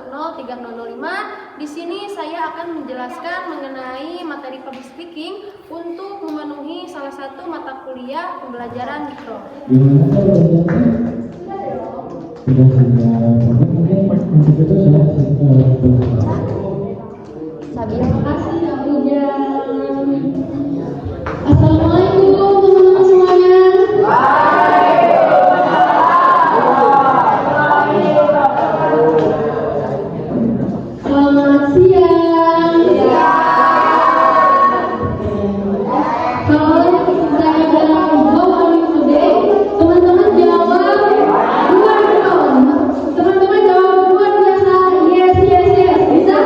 10305. Di sini saya akan menjelaskan mengenai materi public speaking untuk memenuhi salah satu mata kuliah pembelajaran mikro. Terima kasih Kak Hujan. Assalamualaikum teman-teman semuanya. Selamat siang. Kalau saya bilang how are you today, teman-teman jawab luar dong. Teman-teman jawab luar biasa. Yes, yes, yes. Bisa?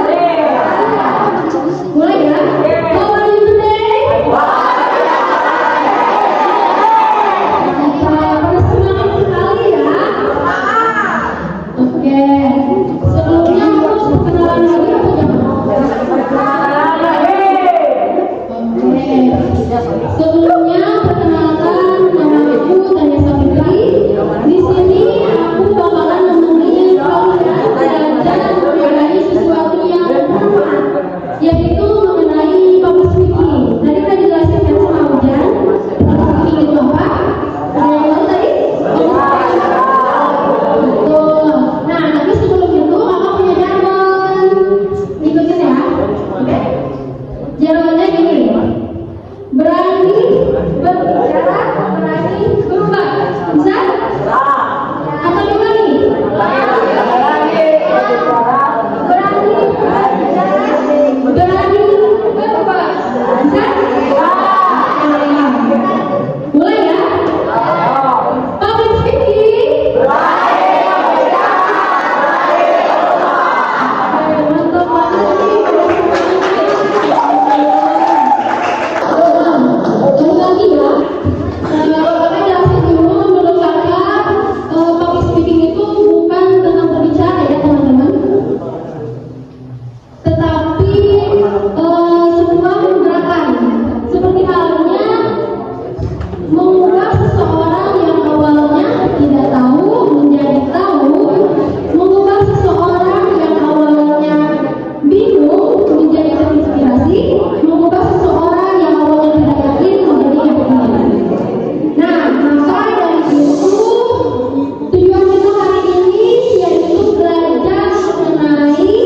Mulai ya. How are you today? Semangat sekali ya. Oke. Sebelumnya aku perkenalan dulu ya. Sebelumnya perkenalkan, nama aku Tania Safitri. Di sini aku bakalan nemenin kalian belajar mengenai sesuatu yang bermanfaat, yaitu mengenai public speaking. Tadi kita dijelasin kan sama Hujan, public speaking itu apa? Ada yang tahu tadi? Betul. Nah, tapi sebelum itu kakak punya jargon. Ikutin ya. Oke? Jargonnya gini. Berani berbicara, berani berubah. Bisa? Atau gimana nih? Berani berbicara, berani berubah. Bisa? Mulai ya. Public speaking. Mantap banget nih. Lagi ya, kakak jelasin dulu menurut kakak public speaking itu bukan tentang berbicara ya teman-teman, tetapi sebuah gerakan seperti halnya mengubah seseorang yang awalnya tidak tahu menjadi tahu, mengubah seseorang yang awalnya bingung menjadi terinspirasi, mengubah seseorang yang awalnya tidak yakin menjadi yakin. Nah, maka dari itu tujuan kita hari ini yaitu belajar mengenai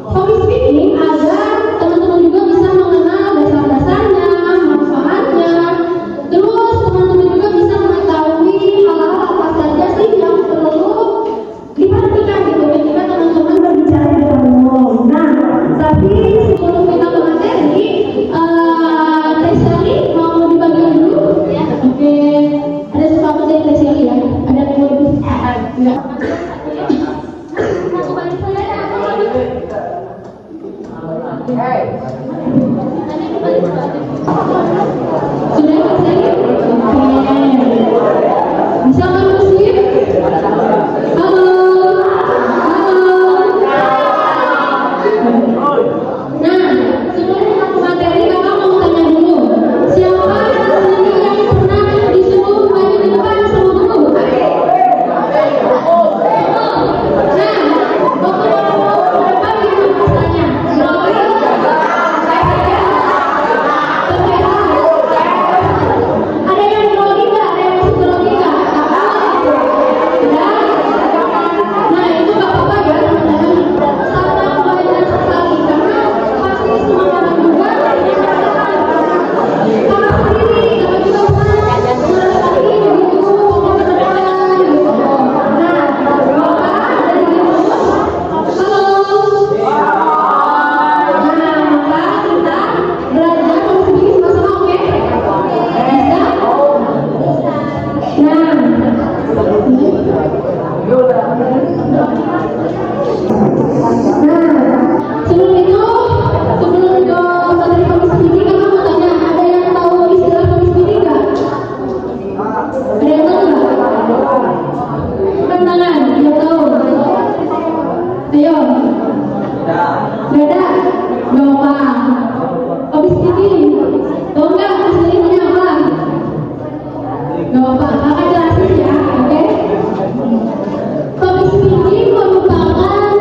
public speaking agar teman-teman juga bisa mengenal dasar-dasarnya, manfaatnya. Terus teman-teman juga bisa mengetahui hal-hal apa saja sih yang perlu diperhatikan gitu ketika teman-teman berbicara di depan umum. Nah, tapi sebelum kita ke materi, Teh Sally mau dibagikan dulu? Ya. Oke. Ada sesuatu dari Teh Sally ya? Ada yang mau di? Enggak. Masuk balik saya ya. Sudah ya Teh Sally? Oke. Bisa nggak sih? Halo. Nah, sebelum kita ke materi, kakak mau tanya dulu. Siapa di sini yang pernah disuruh maju di depan sama guru? Nah, waktu mau ke depan gimana rasanya? Ada yang grogi nggak? Ada yang masih grogi nggak? Ya. Nah, itu nggak apa-apa ya teman-teman. Salah pembelajaran sekali karena pasti semua orang juga kakak sendiri, kakak juga pernah ngerasain gitu mau ke depan gitu. Nah, maka dari itu, halo. Nah, maka kita belajar sedikit sama-sama, oke? Bisa? Nah, sebelum itu, sebelum ke materi public speaking, kakak mau tanya, ada yang tahu istilah public speaking nggak? Ada yang tahu nggak? Bukan tangan, dia tahu. Ayo. Beda? Nggak apa. Public speaking, tahu nggak istilahnya apa? Nggak apa, kakak jelasin ya, oke? Public speaking merupakan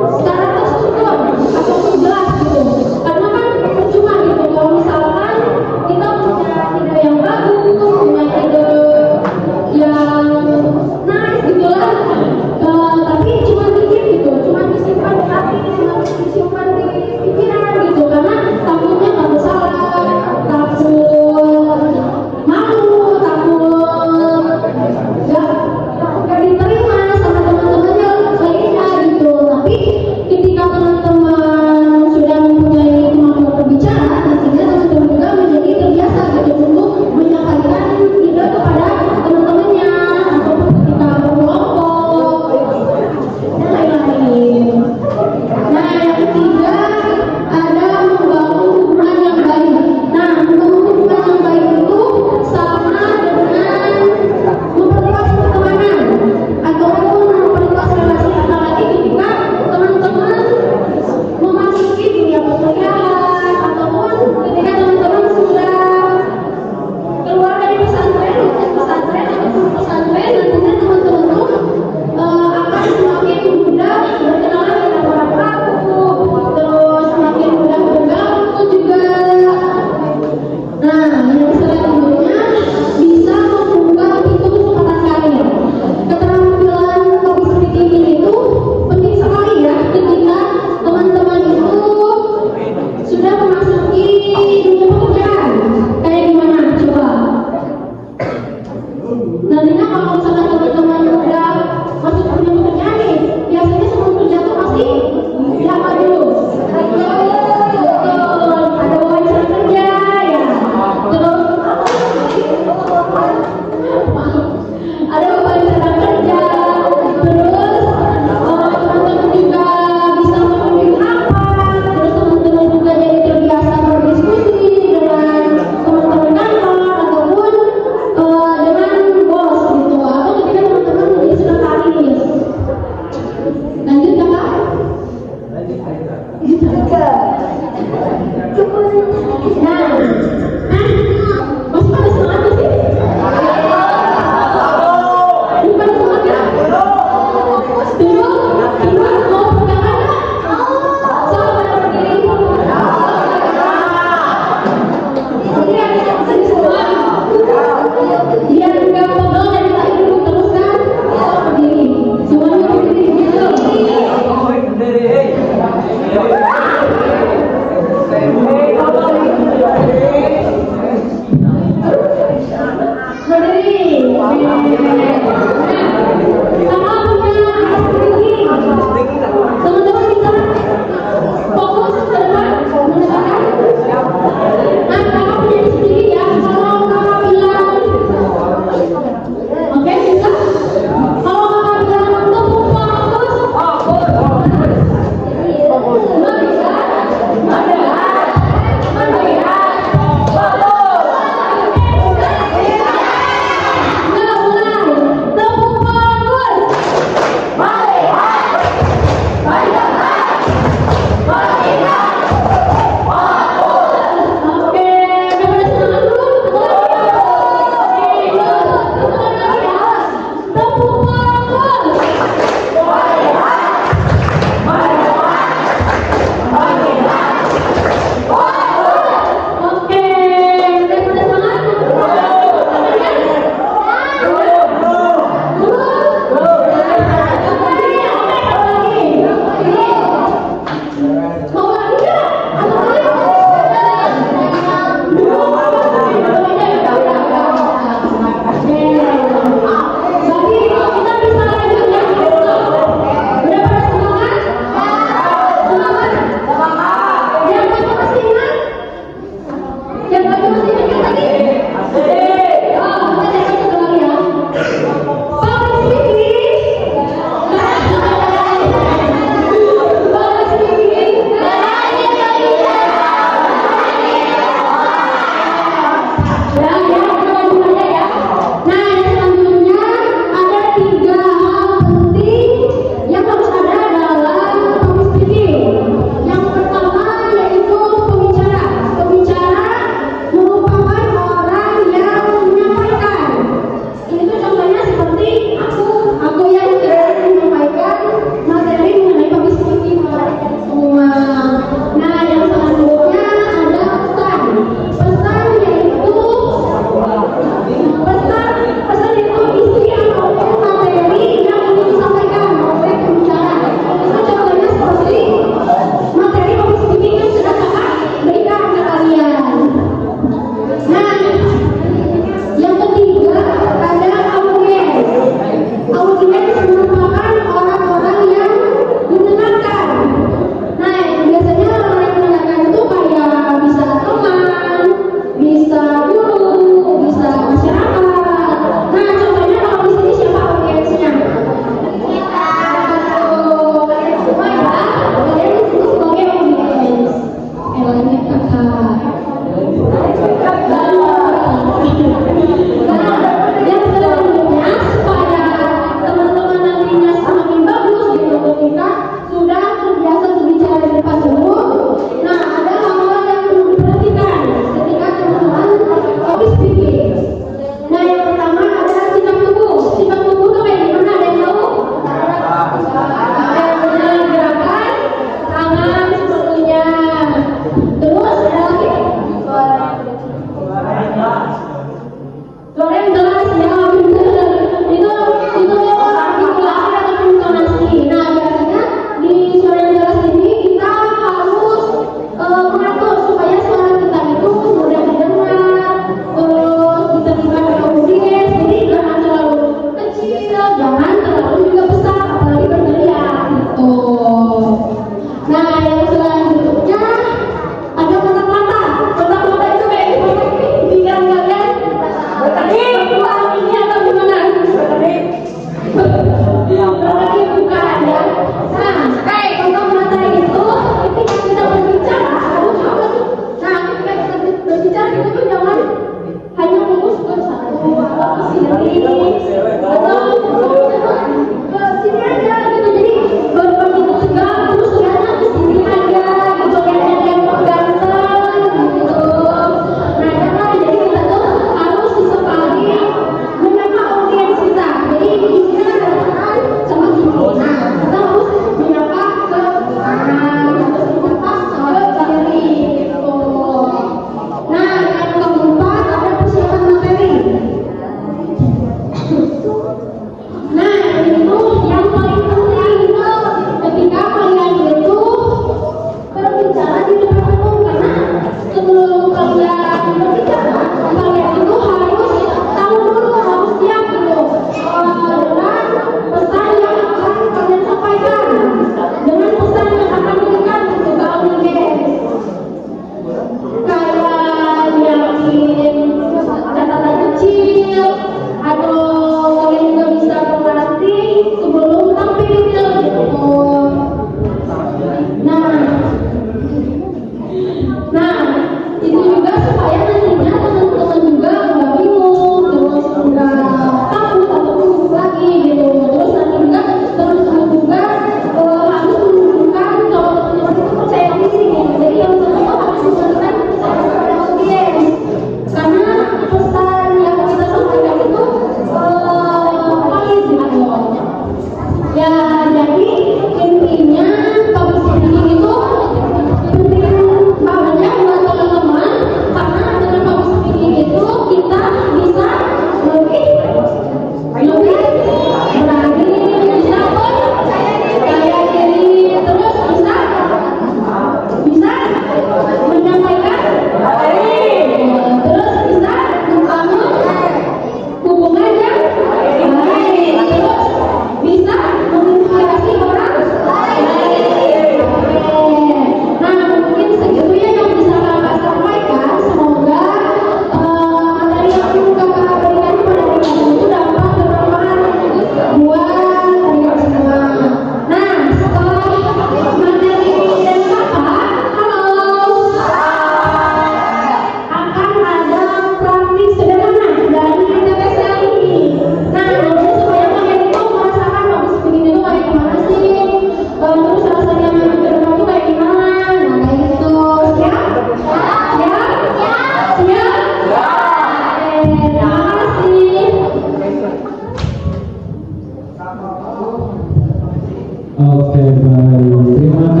Oke, baik. Terima